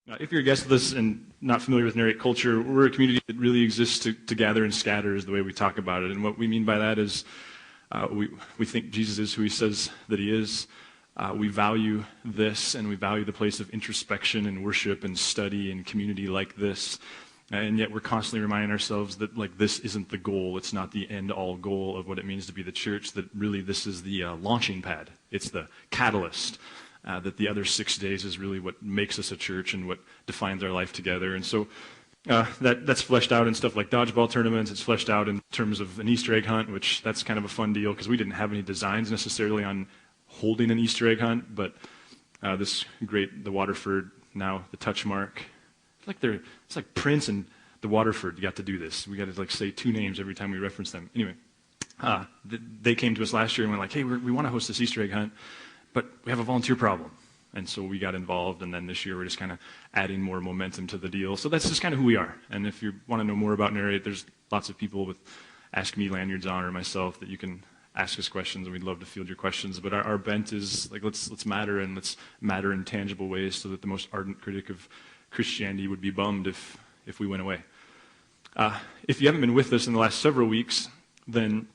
If you're a guest with us and not familiar with Narrate culture, we're a community that really exists to gather and scatter is the way we talk about it. And what we mean by that is we think Jesus is who he says that he is. We value this, and we value the place of introspection and worship and study and community like this. And yet we're constantly reminding ourselves that this isn't the goal. It's not the end-all goal of what it means to be the church, that really this is the launching pad. It's the catalyst. That the other 6 days is really what makes us a church and what defines our life together. And so that's fleshed out in stuff like dodgeball tournaments. It's fleshed out in terms of an Easter egg hunt, which that's kind of a fun deal because we didn't have any designs necessarily on holding an Easter egg hunt, but the Waterford, now the Touchmark. It's like Prince and the Waterford got to do this. We got to say two names every time we reference them. Anyway, they came to us last year and were like, hey, we want to host this Easter egg hunt. But we have a volunteer problem. And so we got involved, and then this year we're just kind of adding more momentum to the deal. So that's just kind of who we are. And if you want to know more about Narrate, there's lots of people with Ask Me lanyards on, or myself, that you can ask us questions, and we'd love to field your questions. But our bent is, let's matter, and let's matter in tangible ways so that the most ardent critic of Christianity would be bummed if we went away. If you haven't been with us in the last several weeks, then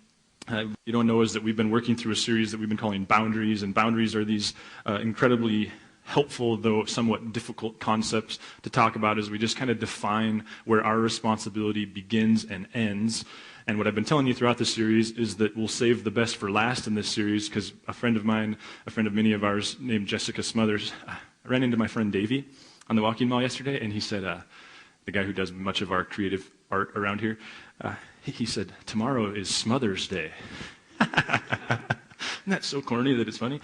you don't know is that we've been working through a series that we've been calling Boundaries, and boundaries are these incredibly helpful, though somewhat difficult concepts to talk about as we just kind of define where our responsibility begins and ends. And what I've been telling you throughout this series is that we'll save the best for last in this series because a friend of mine, a friend of many of ours named Jessica Smothers, I ran into my friend Davey on the walking mall yesterday, and he said, the guy who does much of our creative art around here, he said, tomorrow is Smothers Day. Isn't that so corny that it's funny?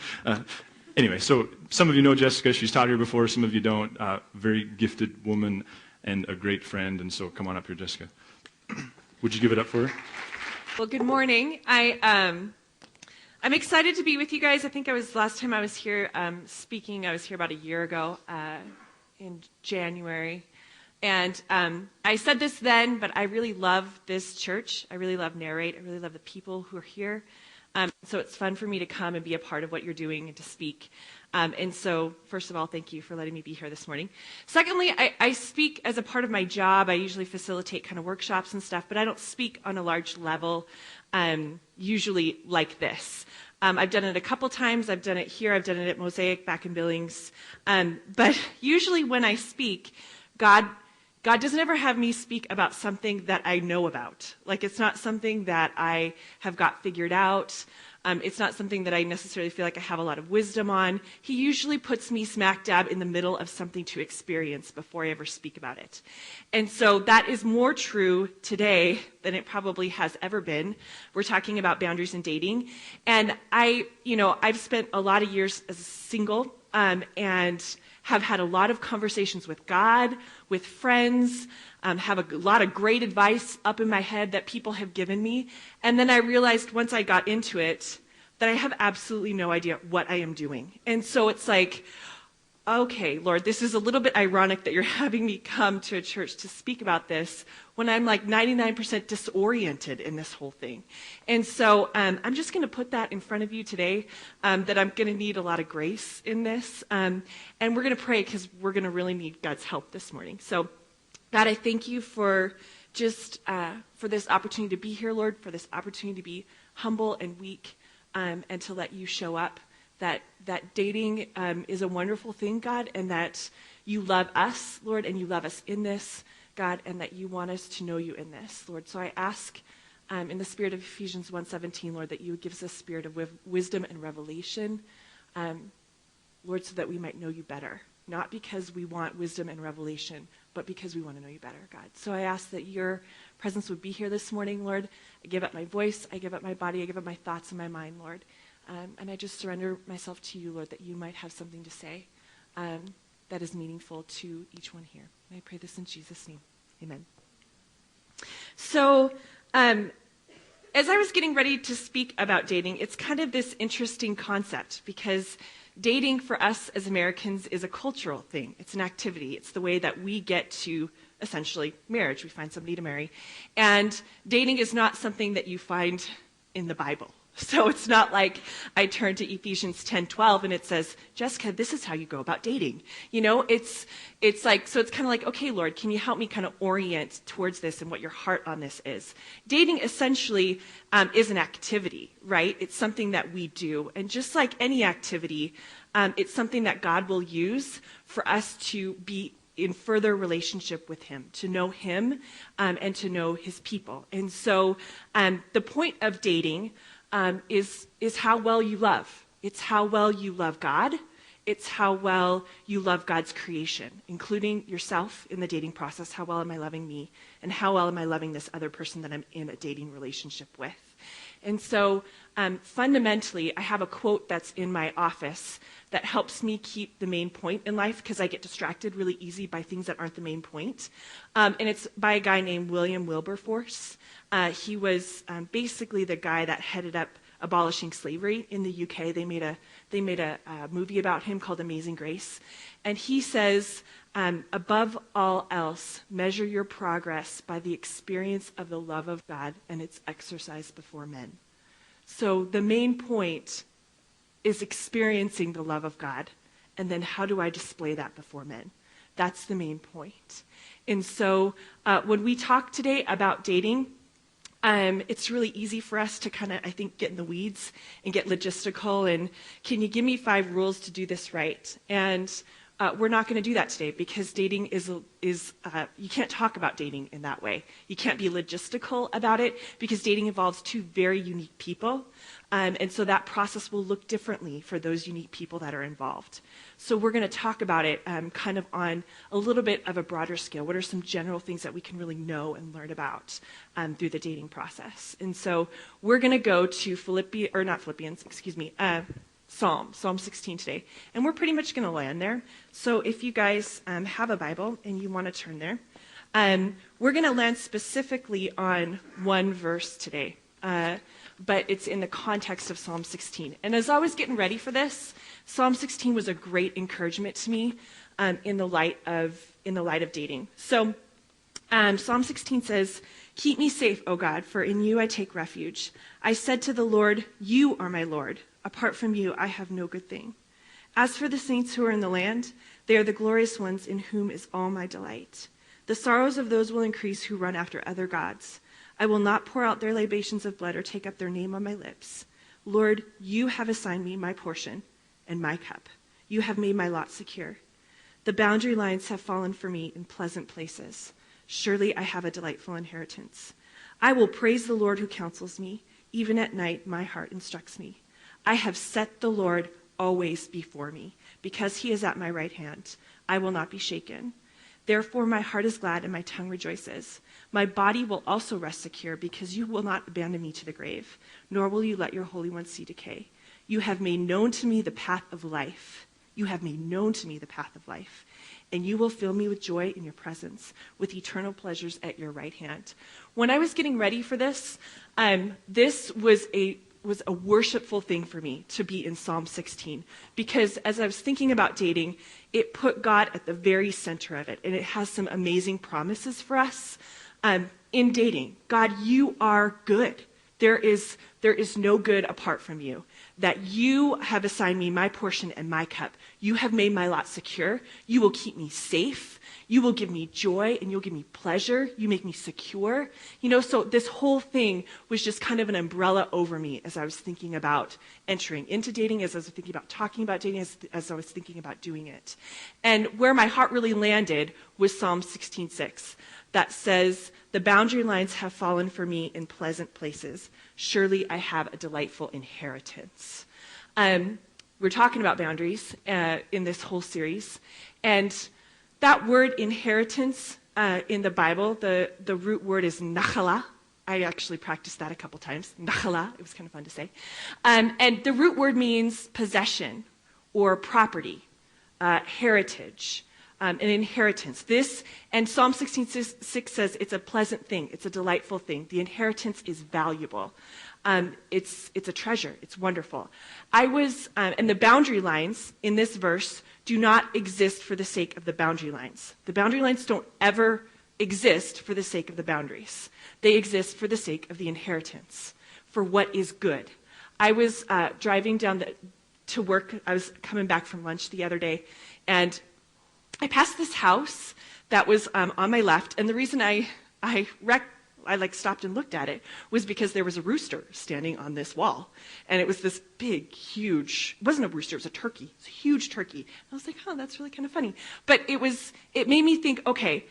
Anyway, so some of you know Jessica. She's taught here before. Some of you don't. Very gifted woman and a great friend. And so come on up here, Jessica. Would you give it up for her? Well, good morning. I'm excited to be with you guys. I think last time I was here speaking, I was here about a year ago in January. And I said this then, but I really love this church. I really love Narrate. I really love the people who are here. So it's fun for me to come and be a part of what you're doing and to speak. And so, first of all, thank you for letting me be here this morning. Secondly, I speak as a part of my job. I usually facilitate kind of workshops and stuff, but I don't speak on a large level, usually like this. I've done it a couple times. I've done it here. I've done it at Mosaic back in Billings. But usually when I speak, God doesn't ever have me speak about something that I know about. It's not something that I have got figured out. It's not something that I necessarily feel like I have a lot of wisdom on. He usually puts me smack dab in the middle of something to experience before I ever speak about it. And so that is more true today than it probably has ever been. We're talking about boundaries in dating. And I've spent a lot of years as a single, and have had a lot of conversations with God, with friends, have a lot of great advice up in my head that people have given me. And then I realized once I got into it that I have absolutely no idea what I am doing. And so it's like, okay, Lord, this is a little bit ironic that you're having me come to a church to speak about this when I'm 99% disoriented in this whole thing. And so I'm just going to put that in front of you today, that I'm going to need a lot of grace in this. And we're going to pray because we're going to really need God's help this morning. So God, I thank you for just for this opportunity to be here, Lord, for this opportunity to be humble and weak, and to let you show up. That dating is a wonderful thing, God, and that you love us, Lord, and you love us in this, God, and that you want us to know you in this, Lord. So I ask in the spirit of Ephesians 1:17, Lord, that you would give us a spirit of wisdom and revelation, Lord, so that we might know you better, not because we want wisdom and revelation, but because we want to know you better, God. So I ask that your presence would be here this morning, Lord. I give up my voice, I give up my body, I give up my thoughts and my mind, Lord. And I just surrender myself to you, Lord, that you might have something to say that is meaningful to each one here. And I pray this in Jesus' name. Amen. So as I was getting ready to speak about dating, it's kind of this interesting concept because dating for us as Americans is a cultural thing. It's an activity. It's the way that we get to essentially marriage. We find somebody to marry. And dating is not something that you find in the Bible. So it's not like I turn to Ephesians 10:12 and it says, Jessica, this is how you go about dating. It's like, so it's kind of like, okay, Lord, can you help me kind of orient towards this and what your heart on this is? Dating essentially is an activity, right? It's something that we do. And just like any activity, it's something that God will use for us to be in further relationship with him, to know him and to know his people. And so the point of dating is how well you love. It's how well you love God. It's how well you love God's creation, including yourself in the dating process. How well am I loving me? And how well am I loving this other person that I'm in a dating relationship with? And so fundamentally, I have a quote that's in my office that helps me keep the main point in life because I get distracted really easy by things that aren't the main point. And it's by a guy named William Wilberforce. He was basically the guy that headed up abolishing slavery in the UK. They made a movie about him called Amazing Grace. And he says, above all else, measure your progress by the experience of the love of God and its exercise before men. So the main point is experiencing the love of God. And then how do I display that before men? That's the main point. And so when we talk today about dating, it's really easy for us to kind of, I think, get in the weeds and get logistical and can you give me 5 rules to do this right? And we're not going to do that today because dating is you can't talk about dating in that way. You can't be logistical about it because dating involves 2 very unique people. And so that process will look differently for those unique people that are involved. So we're going to talk about it kind of on a little bit of a broader scale. What are some general things that we can really know and learn about through the dating process? And so we're going to go to Psalm 16 today. And we're pretty much going to land there. So if you guys have a Bible and you want to turn there, we're going to land specifically on one verse today. But it's in the context of Psalm 16. And as I was getting ready for this, Psalm 16 was a great encouragement to me in the light of dating. So Psalm 16 says, "Keep me safe, O God, for in you I take refuge. I said to the Lord, you are my Lord. Apart from you, I have no good thing. As for the saints who are in the land, they are the glorious ones in whom is all my delight. The sorrows of those will increase who run after other gods. I will not pour out their libations of blood or take up their name on my lips. Lord, you have assigned me my portion and my cup. You have made my lot secure. The boundary lines have fallen for me in pleasant places. Surely I have a delightful inheritance. I will praise the Lord who counsels me. Even at night, my heart instructs me. I have set the Lord always before me. Because he is at my right hand, I will not be shaken. Therefore my heart is glad and my tongue rejoices. My body will also rest secure because you will not abandon me to the grave, nor will you let your Holy One see decay. You have made known to me the path of life. You have made known to me the path of life. And you will fill me with joy in your presence, with eternal pleasures at your right hand." When I was getting ready for this, this was a worshipful thing for me to be in Psalm 16, because as I was thinking about dating, it put God at the very center of it, and it has some amazing promises for us in dating. God, you are good. There is no good apart from you. That you have assigned me my portion and my cup. You have made my lot secure. You will keep me safe. You will give me joy and you'll give me pleasure. You make me secure. So this whole thing was just kind of an umbrella over me as I was thinking about entering into dating, as I was thinking about talking about dating, as I was thinking about doing it. And where my heart really landed was Psalm 16:6. That says, "The boundary lines have fallen for me in pleasant places. Surely I have a delightful inheritance." We're talking about boundaries in this whole series. And that word inheritance in the Bible, the root word is nachala. I actually practiced that a couple times. Nachala, it was kind of fun to say. And the root word means possession or property, heritage. An inheritance. This, and Psalm 16:6 says it's a pleasant thing. It's a delightful thing. The inheritance is valuable. It's a treasure. It's wonderful. And the boundary lines in this verse do not exist for the sake of the boundary lines. The boundary lines don't ever exist for the sake of the boundaries. They exist for the sake of the inheritance, for what is good. I was driving down to work. I was coming back from lunch the other day, and I passed this house that was on my left, and the reason I stopped and looked at it was because there was a rooster standing on this wall. And it was this big, huge, it wasn't a rooster, it was a turkey. It's a huge turkey. And I was like, oh, that's really kind of funny. But it made me think, okay,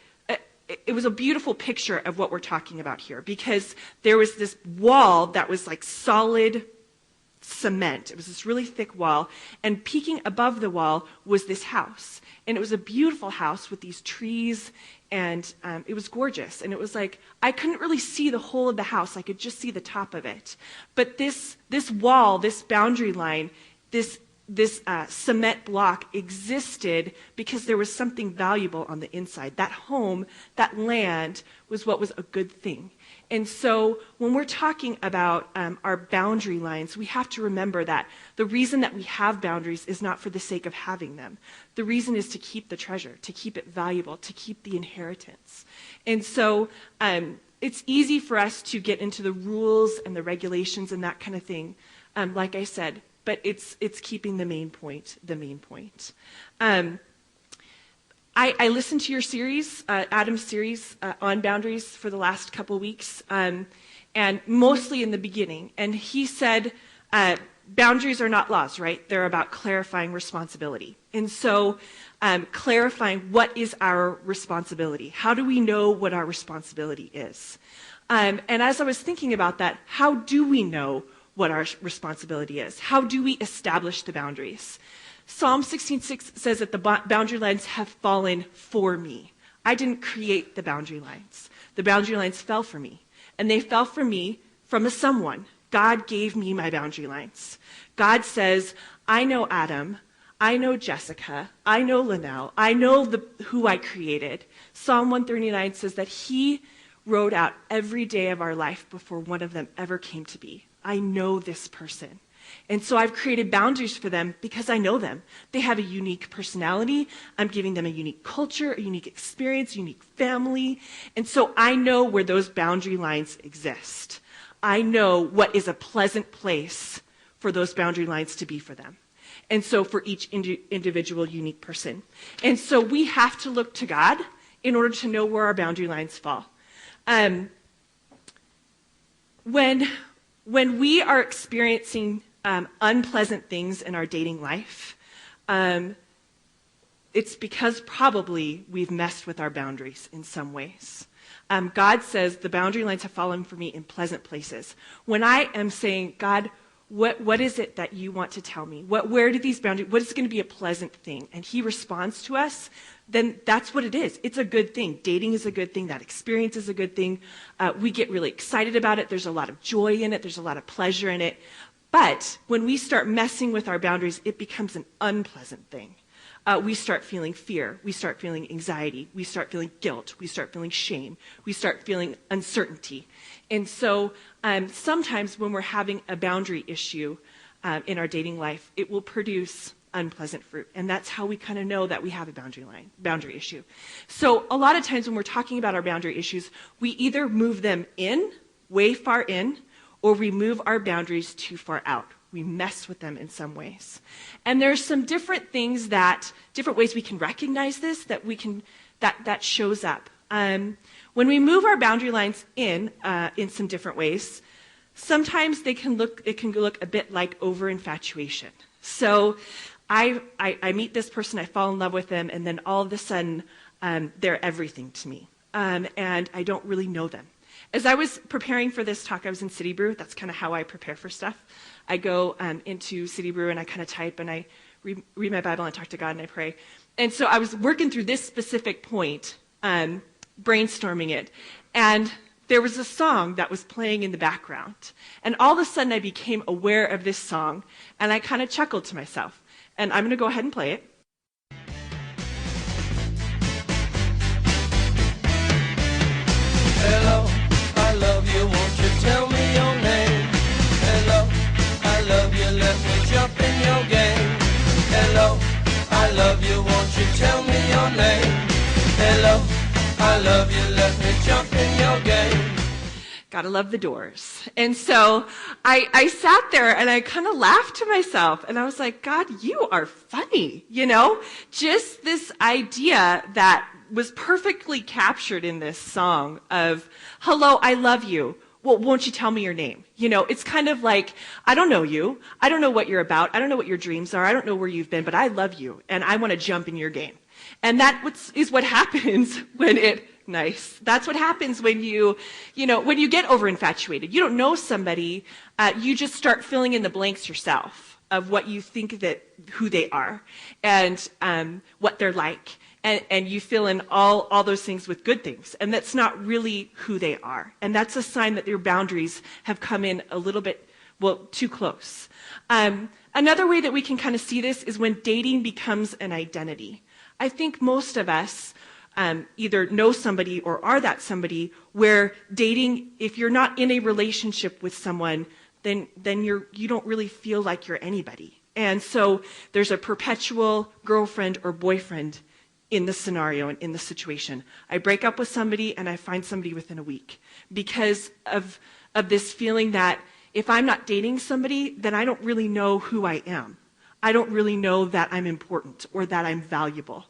it was a beautiful picture of what we're talking about here, because there was this wall that was like solid cement. It was this really thick wall, and peeking above the wall was this house. And it was a beautiful house with these trees, and it was gorgeous. And it was like, I couldn't really see the whole of the house. I could just see the top of it. But this wall, this boundary line, this cement block existed because there was something valuable on the inside. That home, that land, was what was a good thing. And so when we're talking about our boundary lines, we have to remember that the reason that we have boundaries is not for the sake of having them. The reason is to keep the treasure, to keep it valuable, to keep the inheritance. And so it's easy for us to get into the rules and the regulations and that kind of thing, like I said, but it's keeping the main point the main point. I listened to your series, Adam's series on boundaries for the last couple weeks, and mostly in the beginning. And he said boundaries are not laws, right? They're about clarifying responsibility. And so clarifying what is our responsibility. How do we know what our responsibility is? And as I was thinking about that, how do we know what our responsibility is? How do we establish the boundaries? Psalm 16:6 says that the boundary lines have fallen for me. I didn't create the boundary lines. The boundary lines fell for me. And they fell for me from someone. God gave me my boundary lines. God says, I know Adam. I know Jessica. I know Linnell. I know who I created. Psalm 139 says that he wrote out every day of our life before one of them ever came to be. I know this person. And so I've created boundaries for them because I know them. They have a unique personality. I'm giving them a unique culture, a unique experience, a unique family. And so I know where those boundary lines exist. I know what is a pleasant place for those boundary lines to be for them. And so for each individual unique person. And so we have to look to God in order to know where our boundary lines fall. When we are experiencing unpleasant things in our dating life, it's because probably we've messed with our boundaries in some ways. God says the boundary lines have fallen for me in pleasant places. When I am saying, God, what is it that you want to tell me? Where do these boundaries, what is going to be a pleasant thing? And he responds to us, then that's what it is. It's a good thing. Dating is a good thing. That experience is a good thing. We get really excited about it. There's a lot of joy in it. There's a lot of pleasure in it. But when we start messing with our boundaries, it becomes an unpleasant thing. We start feeling fear. We start feeling anxiety. We start feeling guilt. We start feeling shame. We start feeling uncertainty. And so sometimes when we're having a boundary issue in our dating life, it will produce unpleasant fruit. And that's how we kind of know that we have a boundary issue. So a lot of times when we're talking about our boundary issues, we either move them in, way far in, or we move our boundaries too far out. We mess with them in some ways. And there's some different ways we can recognize this, that shows up. When we move our boundary lines in some different ways, sometimes it can look a bit like over-infatuation. So I meet this person, I fall in love with them, and then all of a sudden, they're everything to me. And I don't really know them. As I was preparing for this talk, I was in City Brew. That's kind of how I prepare for stuff. I go into City Brew and I kind of type and I read my Bible and I talk to God and I pray. And so I was working through this specific point, brainstorming it. And there was a song that was playing in the background. And all of a sudden I became aware of this song and I kind of chuckled to myself. And I'm going to go ahead and play it. Hello, I love you, won't you tell me your name? Hello, I love you, let me jump in your game. Hello, I love you, won't you tell me your name? Hello, I love you, let me jump in your game. Gotta love the Doors. And so I sat there and I kind of laughed to myself and I was like, God, you are funny, Just this idea that was perfectly captured in this song of, hello, I love you. Well, won't you tell me your name? It's kind of like, I don't know you. I don't know what you're about. I don't know what your dreams are. I don't know where you've been, but I love you and I want to jump in your game. And that is what happens Nice. That's what happens when you get over infatuated. You don't know somebody, you just start filling in the blanks yourself of what you think who they are and what they're like. And you fill in all those things with good things. And that's not really who they are. And that's a sign that your boundaries have come in a little bit, too close. Another way that we can kind of see this is when dating becomes an identity. I think most of us either know somebody or are that somebody where dating, if you're not in a relationship with someone, then you don't really feel like you're anybody. And so there's a perpetual girlfriend or boyfriend in the scenario and in the situation. I break up with somebody and I find somebody within a week because of this feeling that if I'm not dating somebody, then I don't really know who I am. I don't really know that I'm important or that I'm valuable.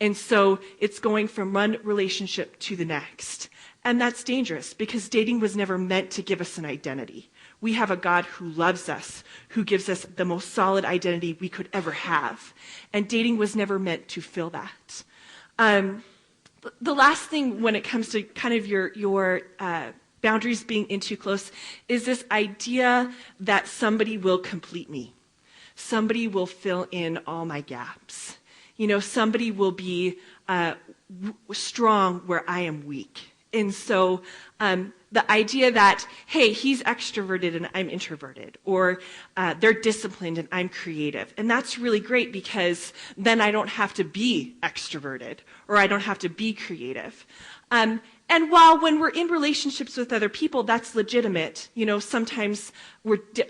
And so it's going from one relationship to the next. And that's dangerous because dating was never meant to give us an identity. We have a God who loves us, who gives us the most solid identity we could ever have. And dating was never meant to fill that. The last thing when it comes to kind of your boundaries being in too close is this idea that somebody will complete me. Somebody will fill in all my gaps. Somebody will be strong where I am weak. And so the idea that, hey, he's extroverted and I'm introverted, or they're disciplined and I'm creative. And that's really great because then I don't have to be extroverted or I don't have to be creative. And while when we're in relationships with other people, that's legitimate. Sometimes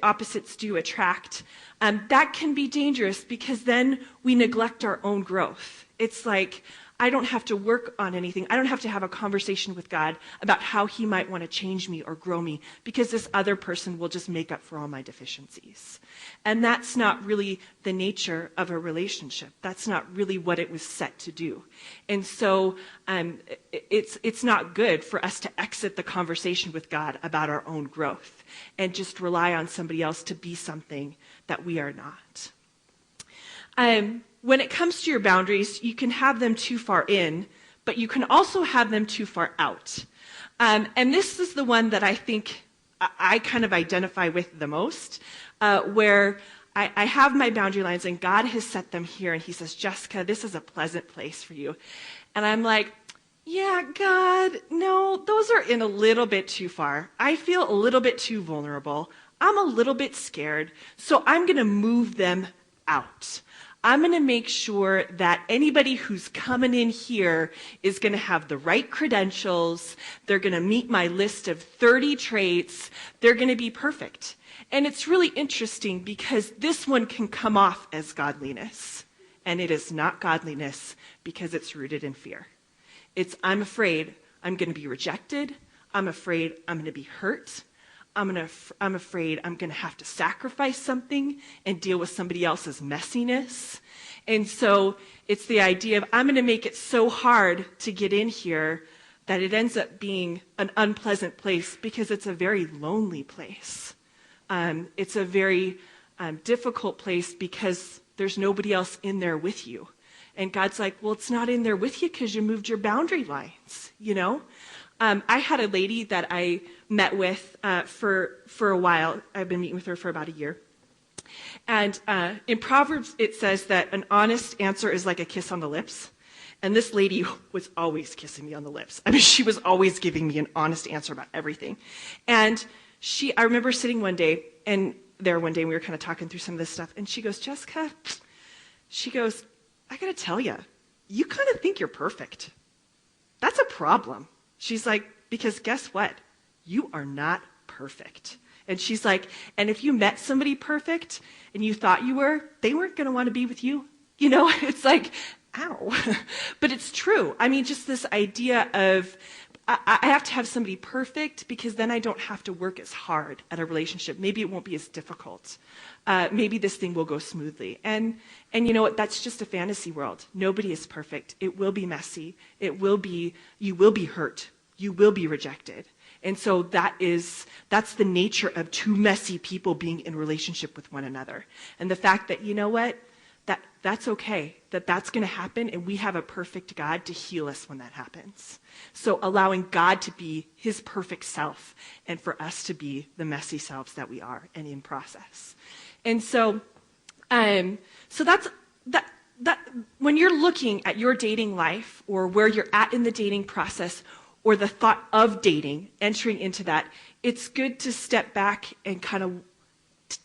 opposites do attract. That can be dangerous because then we neglect our own growth. It's like, I don't have to work on anything. I don't have to have a conversation with God about how he might want to change me or grow me because this other person will just make up for all my deficiencies. And that's not really the nature of a relationship. That's not really what it was set to do. And so it's not good for us to exit the conversation with God about our own growth and just rely on somebody else to be something that we are not. When it comes to your boundaries, you can have them too far in, but you can also have them too far out. And this is the one that I think I kind of identify with the most, where I have my boundary lines and God has set them here and he says, Jessica, this is a pleasant place for you. And I'm like, yeah, God, no, those are in a little bit too far. I feel a little bit too vulnerable. I'm a little bit scared, so I'm going to move them out. I'm going to make sure that anybody who's coming in here is going to have the right credentials. They're going to meet my list of 30 traits. They're going to be perfect. And it's really interesting because this one can come off as godliness. And it is not godliness because it's rooted in fear. It's, I'm afraid I'm going to be rejected. I'm afraid I'm going to be hurt. I'm afraid I'm going to have to sacrifice something and deal with somebody else's messiness. And so it's the idea of I'm going to make it so hard to get in here that it ends up being an unpleasant place because it's a very lonely place. It's a very difficult place because there's nobody else in there with you. And God's like, well, it's not in there with you because you moved your boundary lines, I had a lady that I met with for a while. I've been meeting with her for about a year. And in Proverbs, it says that an honest answer is like a kiss on the lips. And this lady was always kissing me on the lips. I mean, she was always giving me an honest answer about everything. And I remember sitting one day, and we were kind of talking through some of this stuff. And she goes, Jessica, I got to tell you, you kind of think you're perfect. That's a problem. She's like, because guess what? You are not perfect. And she's like, and if you met somebody perfect and you thought you were, they weren't going to want to be with you. It's like, ow. But it's true. I mean, just this idea of I have to have somebody perfect because then I don't have to work as hard at a relationship. Maybe it won't be as difficult. Maybe this thing will go smoothly. And you know what? That's just a fantasy world. Nobody is perfect. It will be messy. You will be hurt. You will be rejected. And so that's the nature of two messy people being in relationship with one another. And the fact that, you know what? That's okay, that's going to happen, and we have a perfect God to heal us when that happens. So allowing God to be his perfect self and for us to be the messy selves that we are and in process. And so that's that when you're looking at your dating life or where you're at in the dating process or the thought of dating, entering into that, it's good to step back and kind of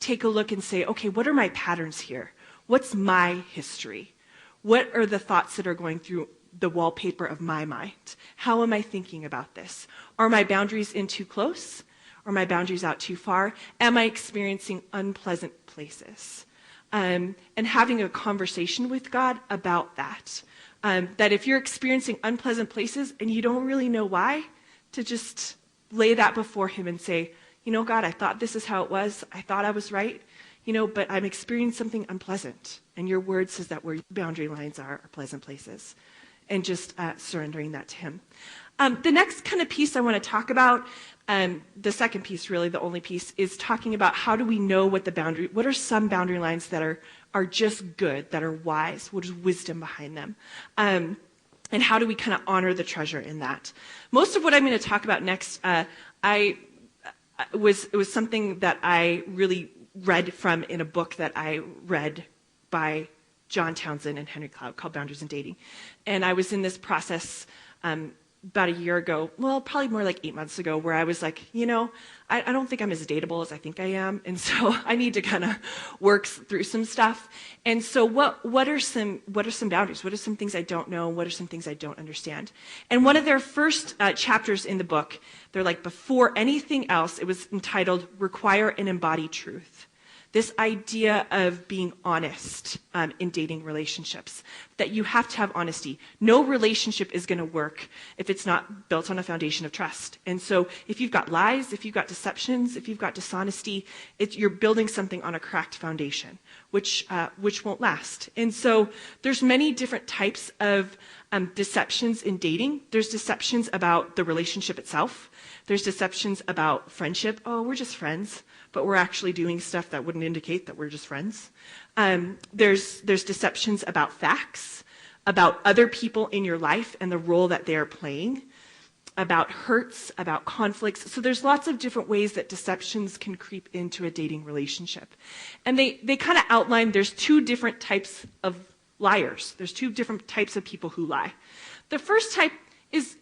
take a look and say, okay, what are my patterns here? What's my history? What are the thoughts that are going through the wallpaper of my mind? How am I thinking about this? Are my boundaries in too close? Are my boundaries out too far? Am I experiencing unpleasant places? And having a conversation with God about that. That if you're experiencing unpleasant places and you don't really know why, to just lay that before him and say, you know, God, I thought this is how it was. I thought I was right. But I'm experiencing something unpleasant. And your word says that where boundary lines are pleasant places. And just surrendering that to him. The next kind of piece I want to talk about, the second piece, really, the only piece, is talking about how do we know what are some boundary lines that are just good, that are wise, what is wisdom behind them. And how do we kind of honor the treasure in that? Most of what I'm going to talk about next, it was something that I really read from in a book that I read by John Townsend and Henry Cloud called Boundaries in Dating. And I was in this process about a year ago, well, probably more like 8 months ago, where I was like, I don't think I'm as dateable as I think I am. And so I need to kind of work through some stuff. And so what are some boundaries? What are some things I don't know? What are some things I don't understand? And one of their first chapters in the book, they're like, before anything else, it was entitled Require and Embody Truth. This idea of being honest in dating relationships, that you have to have honesty. No relationship is going to work if it's not built on a foundation of trust. And so if you've got lies, if you've got deceptions, if you've got dishonesty, you're building something on a cracked foundation, which won't last. And so there's many different types of deceptions in dating. There's deceptions about the relationship itself. There's deceptions about friendship. Oh, we're just friends, but we're actually doing stuff that wouldn't indicate that we're just friends. There's deceptions about facts, about other people in your life and the role that they're playing, about hurts, about conflicts. So there's lots of different ways that deceptions can creep into a dating relationship. And they kind of outline there's two different types of liars. There's two different types of people who lie. The first type is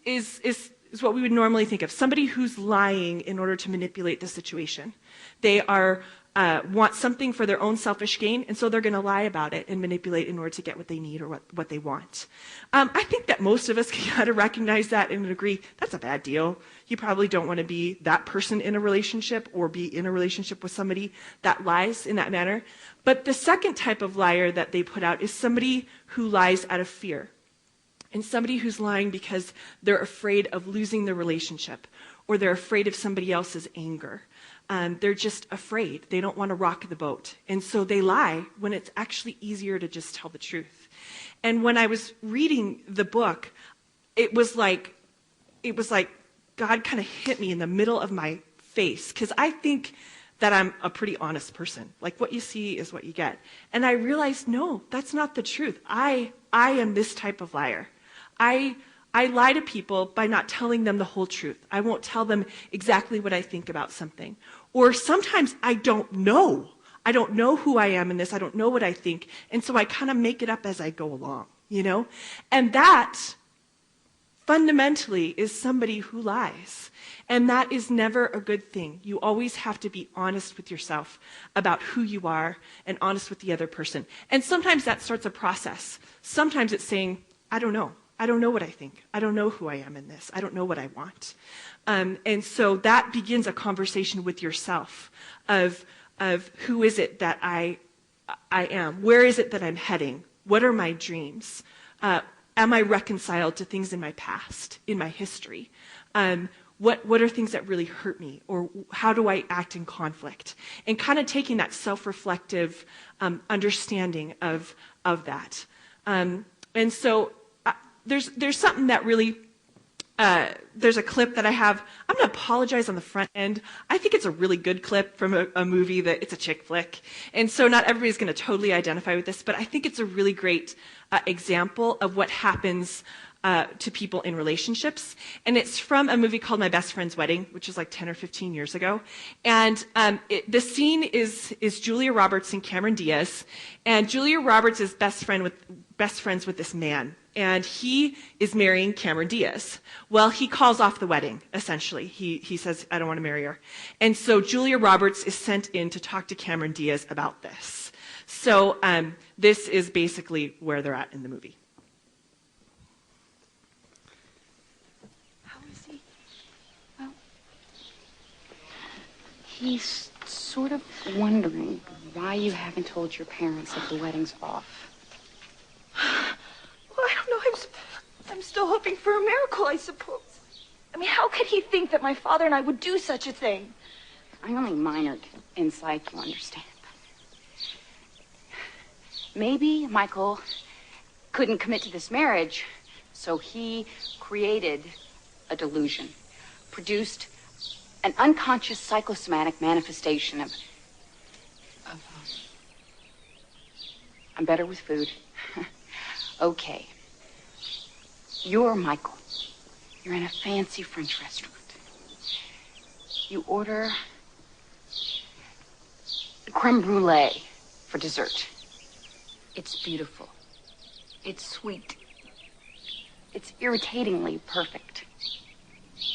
what we would normally think of, somebody who's lying in order to manipulate the situation. They want something for their own selfish gain, and so they're going to lie about it and manipulate in order to get what they need or what they want. I think that most of us can kind of recognize that and agree, that's a bad deal. You probably don't want to be that person in a relationship or be in a relationship with somebody that lies in that manner. But the second type of liar that they put out is somebody who lies out of fear. And somebody who's lying because they're afraid of losing the relationship or they're afraid of somebody else's anger. They're just afraid. They don't want to rock the boat. And so they lie when it's actually easier to just tell the truth. And when I was reading the book, it was like God kind of hit me in the middle of my face, because I think that I'm a pretty honest person. Like, what you see is what you get. And I realized, no, that's not the truth. I am this type of liar. I lie to people by not telling them the whole truth. I won't tell them exactly what I think about something. Or sometimes I don't know. I don't know who I am in this. I don't know what I think. And so I kind of make it up as I go along, And that fundamentally is somebody who lies. And that is never a good thing. You always have to be honest with yourself about who you are and honest with the other person. And sometimes that starts a process. Sometimes it's saying, I don't know. I don't know what I think. I don't know who I am in this. I don't know what I want. And so that begins a conversation with yourself of who is it that I am? Where is it that I'm heading? What are my dreams? am I reconciled to things in my past, in my history? What are things that really hurt me? Or how do I act in conflict? And kind of taking that self-reflective understanding of that. And so there's something that really, there's a clip that I have. I'm going to apologize on the front end. I think it's a really good clip from a movie that it's a chick flick. And so not everybody's going to totally identify with this, but I think it's a really great example of what happens to people in relationships. And it's from a movie called My Best Friend's Wedding, which is like 10 or 15 years ago. And the scene is Julia Roberts and Cameron Diaz. And Julia Roberts is best friends with this man. And he is marrying Cameron Diaz. Well, he calls off the wedding, essentially. He says, I don't want to marry her. And so Julia Roberts is sent in to talk to Cameron Diaz about this. So this is basically where they're at in the movie. How is he? Well, he's sort of wondering why you haven't told your parents that the wedding's off. Well, I don't know. I'm still hoping for a miracle, I suppose. I mean, how could he think that my father and I would do such a thing? I only minored in psych, you understand. Maybe Michael couldn't commit to this marriage, so he created a delusion, produced an unconscious psychosomatic manifestation of I'm better with food. Okay. You're Michael. You're in a fancy French restaurant. You order creme brulee for dessert. It's beautiful. It's sweet. It's irritatingly perfect.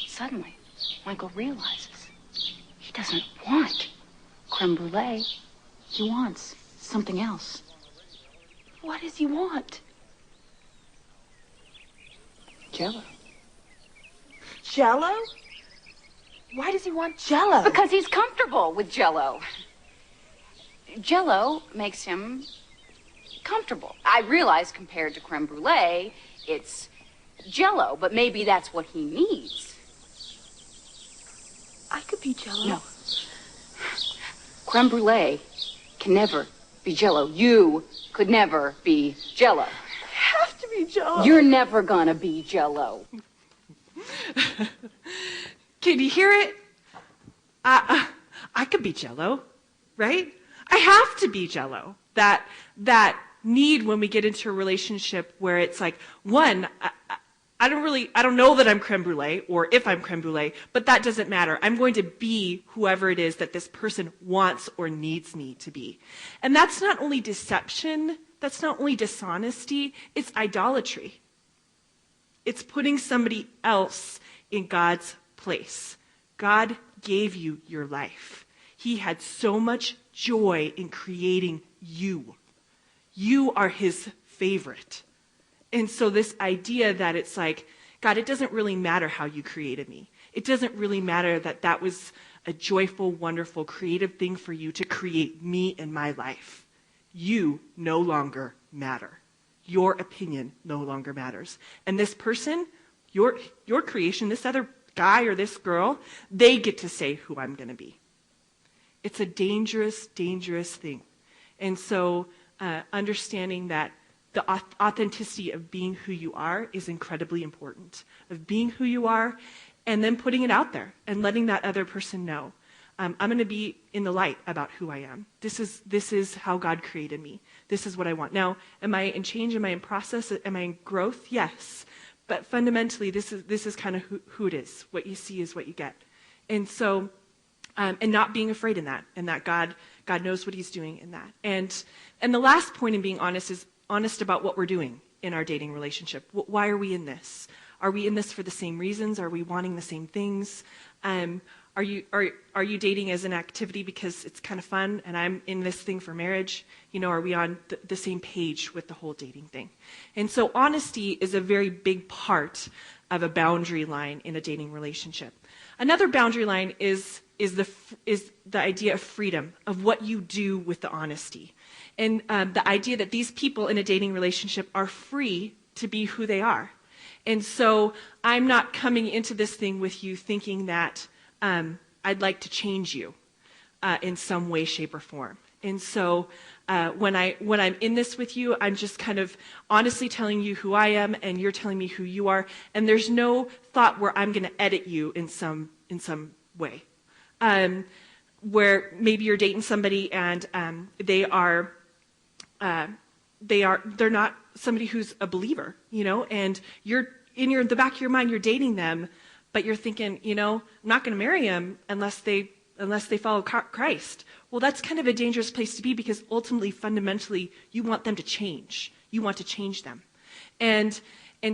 Suddenly, Michael realizes he doesn't want creme brulee. He wants something else. What does he want? Jell-O. Jell-O? Why does he want Jell-O? Because he's comfortable with Jell-O. Jell-O makes him comfortable. I realize compared to creme brulee, it's Jell-O, but maybe that's what he needs. I could be Jell-O. No. Creme brulee can never be Jell-O. You could never be Jell-O. I have to be Jell-O. You're never gonna be Jell-O. Can you hear it? I could be Jell-O, right? I have to be Jell-O. That need when we get into a relationship where it's like, one, I don't know that I'm creme brulee or if I'm creme brulee, but that doesn't matter. I'm going to be whoever it is that this person wants or needs me to be. And that's not only deception, that's not only dishonesty, it's idolatry. It's putting somebody else in God's place. God gave you your life. He had so much joy in creating you. You are his favorite. And so this idea that it's like, God, it doesn't really matter how you created me. It doesn't really matter that that was a joyful, wonderful, creative thing for you to create me in my life. You no longer matter. Your opinion no longer matters. And this person, your creation, this other guy or this girl, they get to say who I'm going to be. It's a dangerous, dangerous thing. And so understanding that the authenticity of being who you are is incredibly important. Of being who you are and then putting it out there and letting that other person know. I'm going to be in the light about who I am. This is how God created me. This is what I want. Now, am I in change? Am I in process? Am I in growth? Yes. But fundamentally, this is kind of who it is. What you see is what you get. And so, and not being afraid in that, and that God knows what he's doing in that. And the last point in being honest is honest about what we're doing in our dating relationship. Why are we in this? Are we in this for the same reasons? Are we wanting the same things? Are you dating as an activity because it's kind of fun and I'm in this thing for marriage? You know, are we on the same page with the whole dating thing? And so honesty is a very big part of a boundary line in a dating relationship. Another boundary line is the idea of freedom, of what you do with the honesty. And the idea that these people in a dating relationship are free to be who they are. And so I'm not coming into this thing with you thinking that I'd like to change you in some way, shape, or form. And so when I'm in this with you, I'm just kind of honestly telling you who I am, and you're telling me who you are. And there's no thought where I'm going to edit you in some way. Where maybe you're dating somebody and they're not somebody who's a believer, and you're in the back of your mind, you're dating them, but you're thinking, I'm not going to marry them unless they follow Christ. Well, that's kind of a dangerous place to be, because ultimately, fundamentally, you want them to change. You want to change them. And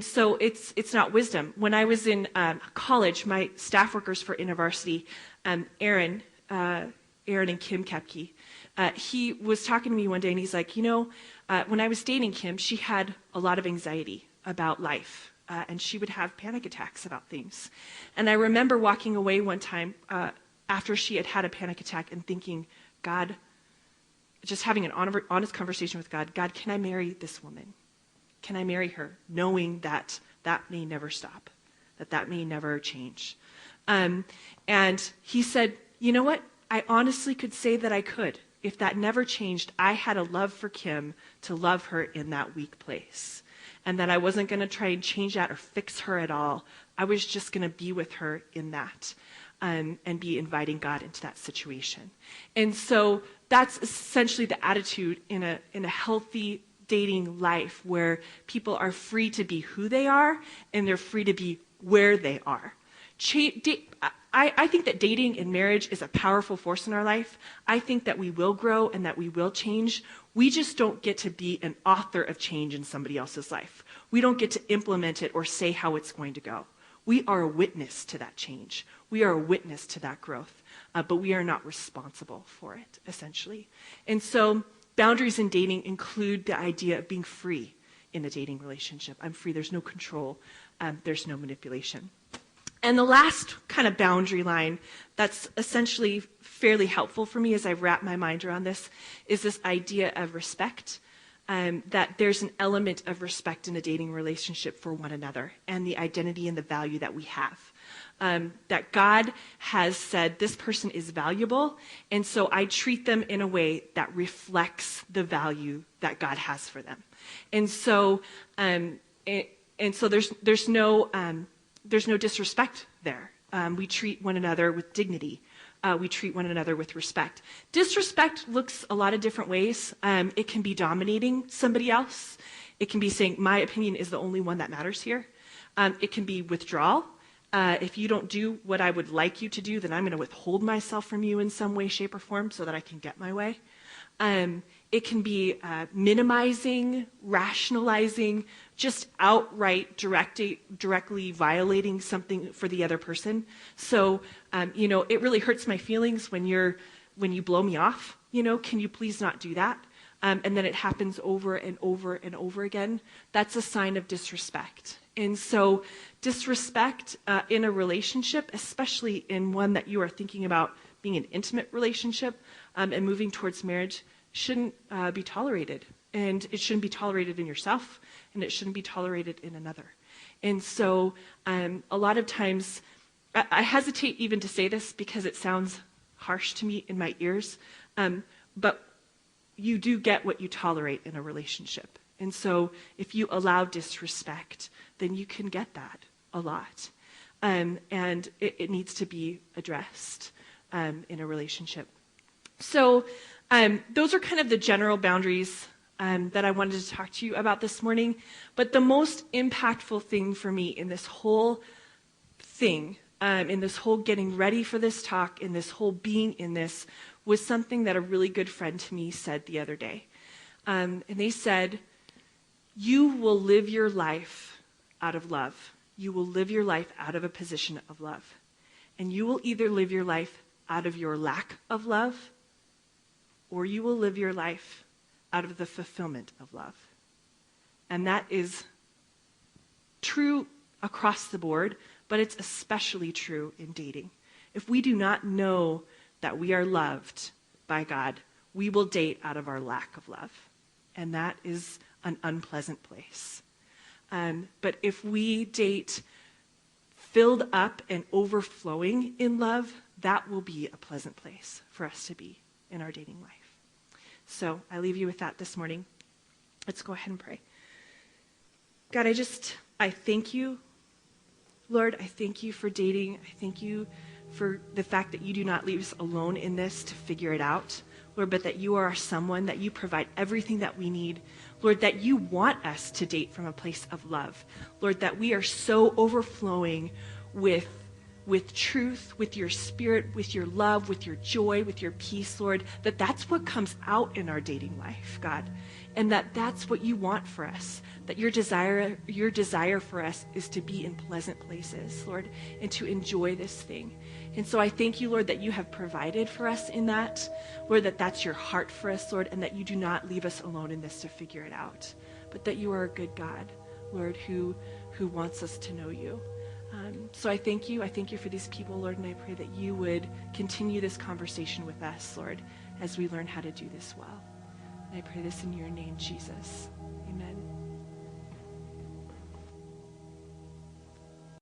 so it's not wisdom. When I was in college, my staff workers for InterVarsity, Aaron and Kim Kepke, he was talking to me one day, and he's like, when I was dating Kim, she had a lot of anxiety about life, and she would have panic attacks about things. And I remember walking away one time after she had a panic attack and thinking, God, just having an honest conversation with God, God, can I marry this woman? Can I marry her? Knowing that may never stop, that may never change. And he said, you know what? I honestly could say that I could. If that never changed, I had a love for Kim to love her in that weak place. And that I wasn't going to try and change that or fix her at all. I was just going to be with her in that. And be inviting God into that situation. And so that's essentially the attitude in a healthy dating life, where people are free to be who they are and they're free to be where they are. I think that dating and marriage is a powerful force in our life. I think that we will grow and that we will change. We just don't get to be an author of change in somebody else's life. We don't get to implement it or say how it's going to go. We are a witness to that change. We are a witness to that growth, but we are not responsible for it, essentially. And so boundaries in dating include the idea of being free in a dating relationship. I'm free. There's no control. There's no manipulation. And the last kind of boundary line that's essentially fairly helpful for me as I wrap my mind around this is this idea of respect. That there's an element of respect in a dating relationship for one another and the identity and the value that we have. That God has said this person is valuable, and so I treat them in a way that reflects the value that God has for them. And so, there's no disrespect there. We treat one another with dignity. We treat one another with respect. Disrespect looks a lot of different ways. It can be dominating somebody else. It can be saying, my opinion is the only one that matters here. It can be withdrawal. If you don't do what I would like you to do, then I'm going to withhold myself from you in some way, shape, or form so that I can get my way. It can be minimizing, rationalizing, just outright directly violating something for the other person. So, it really hurts my feelings when you blow me off. Can you please not do that? And then it happens over and over and over again. That's a sign of disrespect. And so disrespect in a relationship, especially in one that you are thinking about being an intimate relationship and moving towards marriage, shouldn't be tolerated. And it shouldn't be tolerated in yourself, and it shouldn't be tolerated in another. And so a lot of times, I hesitate even to say this because it sounds harsh to me in my ears, but you do get what you tolerate in a relationship. And so if you allow disrespect, then you can get that a lot. And it needs to be addressed in a relationship. So those are kind of the general boundaries that I wanted to talk to you about this morning. But the most impactful thing for me in this whole thing, in this whole getting ready for this talk, in this whole being in this, was something that a really good friend to me said the other day. And they said, you will live your life out of love. You will live your life out of a position of love. And you will either live your life out of your lack of love, or you will live your life out of the fulfillment of love. And that is true across the board, but it's especially true in dating. If we do not know that we are loved by God, we will date out of our lack of love. And that is an unpleasant place. But if we date filled up and overflowing in love, that will be a pleasant place for us to be in our dating life. So I leave you with that this morning. Let's go ahead and pray. God, I thank you. Lord, I thank you for dating. I thank you for the fact that you do not leave us alone in this to figure it out, Lord, but that you are someone, that you provide everything that we need. Lord, that you want us to date from a place of love. Lord, that we are so overflowing with truth, with your spirit, with your love, with your joy, with your peace, Lord, that that's what comes out in our dating life, God. And that's what you want for us, that your desire for us is to be in pleasant places, Lord, and to enjoy this thing. And so I thank you, Lord, that you have provided for us in that, Lord, that that's your heart for us, Lord, and that you do not leave us alone in this to figure it out, but that you are a good God, Lord, who wants us to know you. So I thank you. I thank you for these people, Lord, and I pray that you would continue this conversation with us, Lord, as we learn how to do this well. And I pray this in your name, Jesus. Amen.